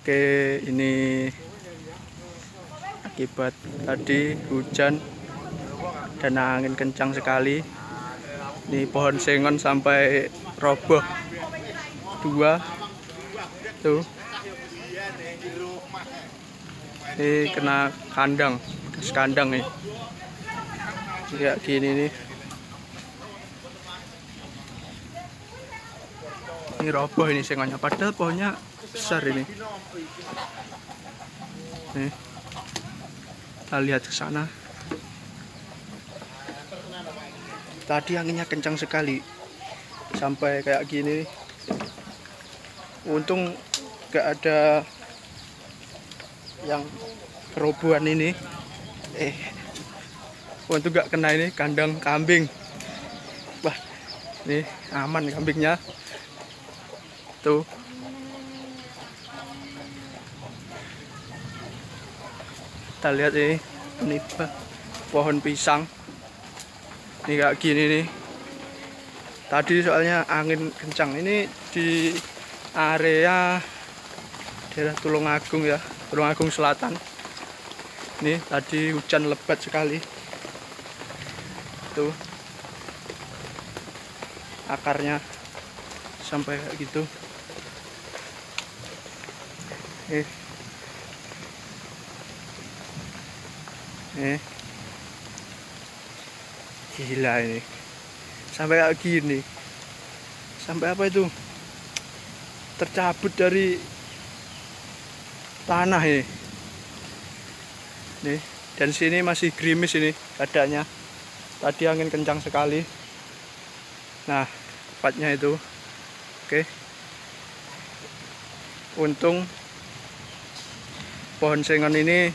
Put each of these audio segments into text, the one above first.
Oke, ini akibat tadi hujan dan angin kencang sekali. Ini pohon sengon sampai roboh dua tuh. Ini kena kandang, bekas kandang nih. Kayak gini nih. Ini roboh ini sengonnya, padahal pohonnya besar ini. Nih, kita lihat ke sana. Tadi anginnya kencang sekali, sampai kayak gini. Untung gak ada yang kerobohan ini. Untung gak kena ini kandang kambing. Wah, nih aman kambingnya. Tuh. Kita lihat ini pohon pisang. Ini kayak gini nih. Tadi soalnya angin kencang. Ini di area daerah Tulungagung ya, Tulungagung Selatan. Ini tadi hujan lebat sekali. Tuh. Akarnya sampai kayak gitu. Gila ini. Sampai kayak gini. Sampai apa itu? Tercabut dari tanah ini. Nih, dan sini masih gerimis ini keadaannya. Tadi angin kencang sekali. Nah, tepatnya itu. Oke. Untung pohon sengon ini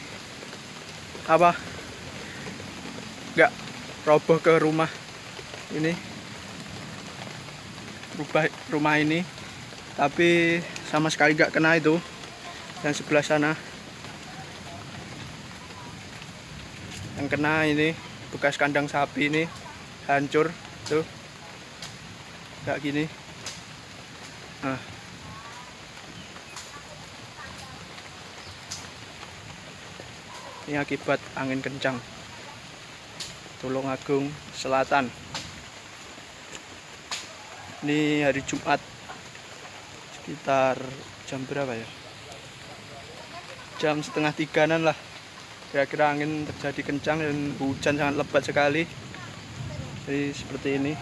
nggak roboh ke rumah ini, rumah ini, tapi sama sekali nggak kena itu yang sebelah sana. Yang kena ini bekas kandang sapi ini hancur tuh kayak gini. Nah, ini akibat angin kencang Tulungagung Selatan. Ini hari Jumat sekitar jam berapa ya? Jam 2:30-an lah. Kira-kira angin terjadi kencang dan hujan sangat lebat sekali. Jadi seperti ini.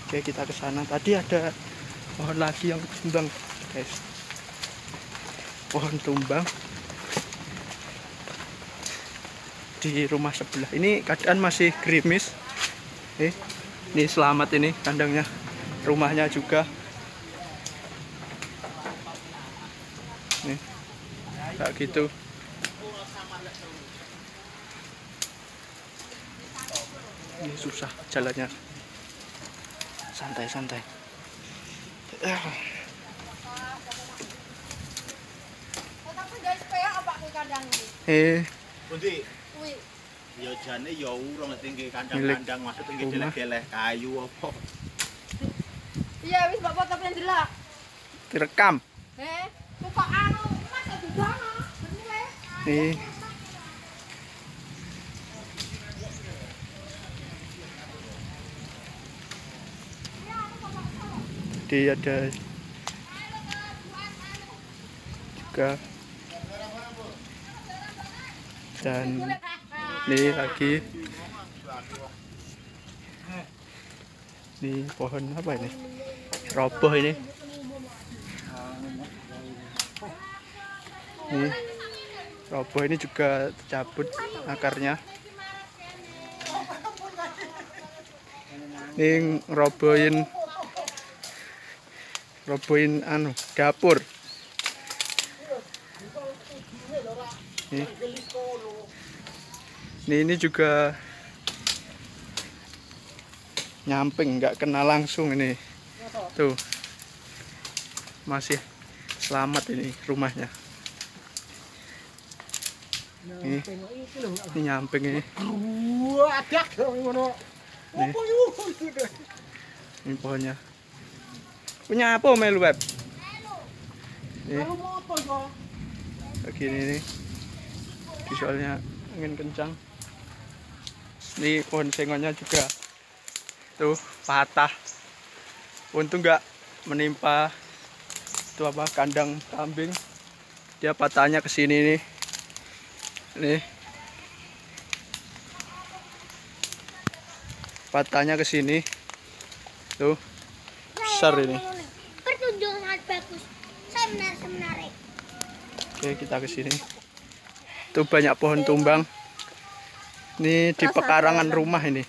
Oke, kita ke sana. Tadi ada pohon lagi yang tumbang, guys. Pohon tumbang di rumah sebelah. Ini keadaan masih gerimis. Ini selamat ini kandangnya, rumahnya juga. Nih, kayak gitu. Ini susah jalannya. Santai-santai. Ya jane ya urung tinggi kandang-kandang maksud tinggi deleh-deleh kayu apa. Iya wis Bapak tapi ndelok. Direkam. Kok anu Mas didono. Nih. Jadi ada juga dan ini lagi ini pohon apa ini, roboh ini roboh ini juga tercabut akarnya. Ini robohin anu dapur. Ini juga nyamping, nggak kena langsung ini. Tuh masih selamat ini rumahnya. Ini nyamping ini. Ini pohonnya. Punya apa melu web? Nih, begini nih. Soalnya angin kencang. Ini pohon sengonnya juga tuh patah. Untung nggak menimpa itu apa kandang kambing. Dia patahnya ke sini nih. Nih. Patahnya ke sini. Tuh. Besar ini. Pertunjukan sangat bagus. Saya menarik. Oke, kita ke sini. Tuh banyak pohon tumbang. Ini di pekarangan rumah ini.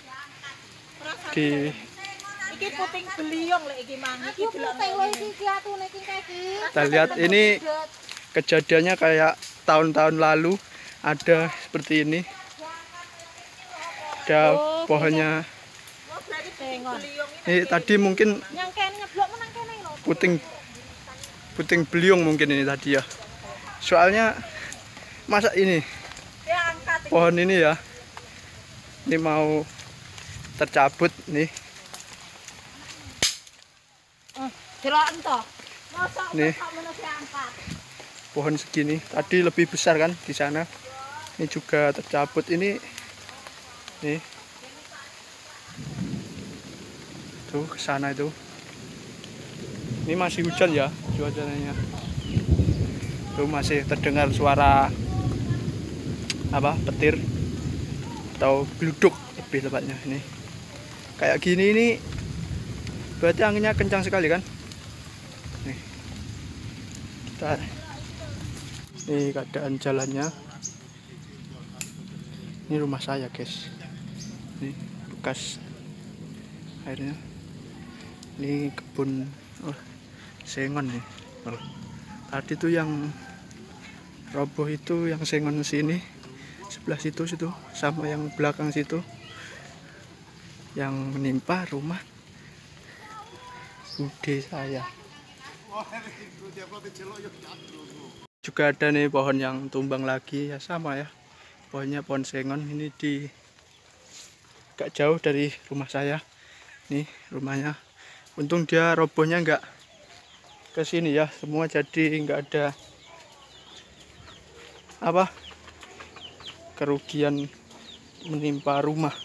Di Iki puting beliung lek iki mang iki delok. kita lihat ini kejadiannya kayak tahun-tahun lalu ada seperti ini. Ada pohonnya. Ini tadi mungkin Yang kene ngeblok menang kene lho. puting beliung mungkin ini tadi ya. Soalnya masa ini Ya angkat pohon ini ya. Ini mau tercabut nih. delok ento. Mosok Nih. ngono diangkat. Pohon segini tadi lebih besar kan di sana. Ini juga tercabut ini. Nih. Tuh ke sana itu. Ini masih hujan ya cuacanya. Tuh masih terdengar suara apa? Petir atau geluduk lebih tepatnya ini. Kayak gini ini berarti anginnya kencang sekali kan? Nih. Ini keadaan jalannya. Ini rumah saya, guys. Ini bekas airnya. Ini kebun sengon nih. Tadi tuh yang roboh itu yang sengon sini, sebelah situ sama yang belakang situ. Yang menimpa rumah bude saya. Juga ada nih pohon yang tumbang lagi ya sama ya. Pohonnya pohon sengon ini di gak jauh dari rumah saya. Nih rumahnya. Untung dia robohnya nggak ke sini ya. Semua jadi nggak ada apa kerugian menimpa rumah.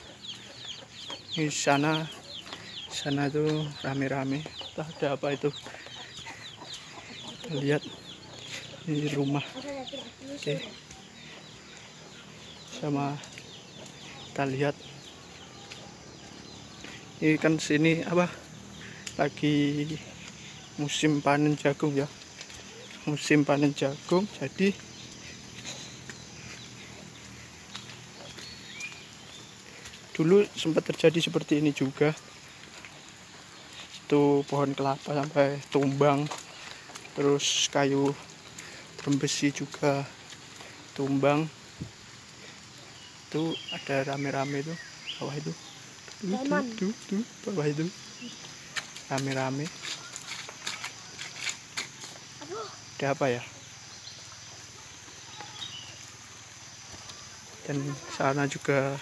Di sana tuh rame-rame. Entah ada apa itu. Kita lihat ini rumah. Oke. Sama kita lihat. Ini kan sini apa? Lagi musim panen jagung ya. Musim panen jagung jadi dulu sempat terjadi seperti ini juga. Itu pohon kelapa sampai tumbang. Terus kayu besi juga tumbang. Itu ada rame-rame itu bawah itu. Tuh, bawah itu. Rame-rame. Ada apa ya? Dan sana juga.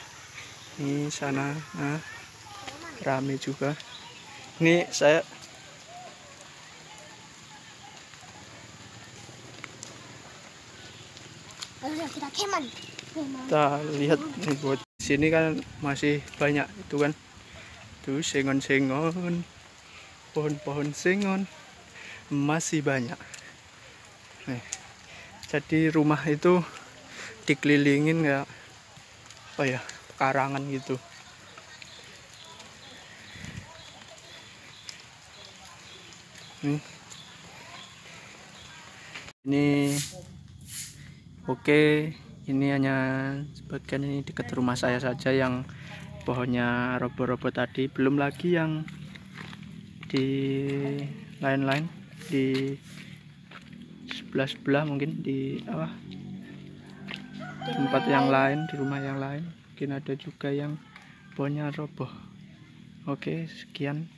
Ini sana, nah, rame juga. Ini saya kita lihat nih buat sini kan masih banyak itu kan. Tuh sengon-sengon, pohon-pohon sengon masih banyak. Nih, jadi rumah itu dikelilingin ya apa ya? Karangan gitu. Ini oke, ini hanya sebagian ini dekat rumah saya saja yang pohonnya roboh-roboh tadi, belum lagi yang di lain-lain di sebelah-sebelah mungkin di apa tempat yang lain, di rumah yang lain mungkin ada juga yang pohonnya roboh. Oke, sekian.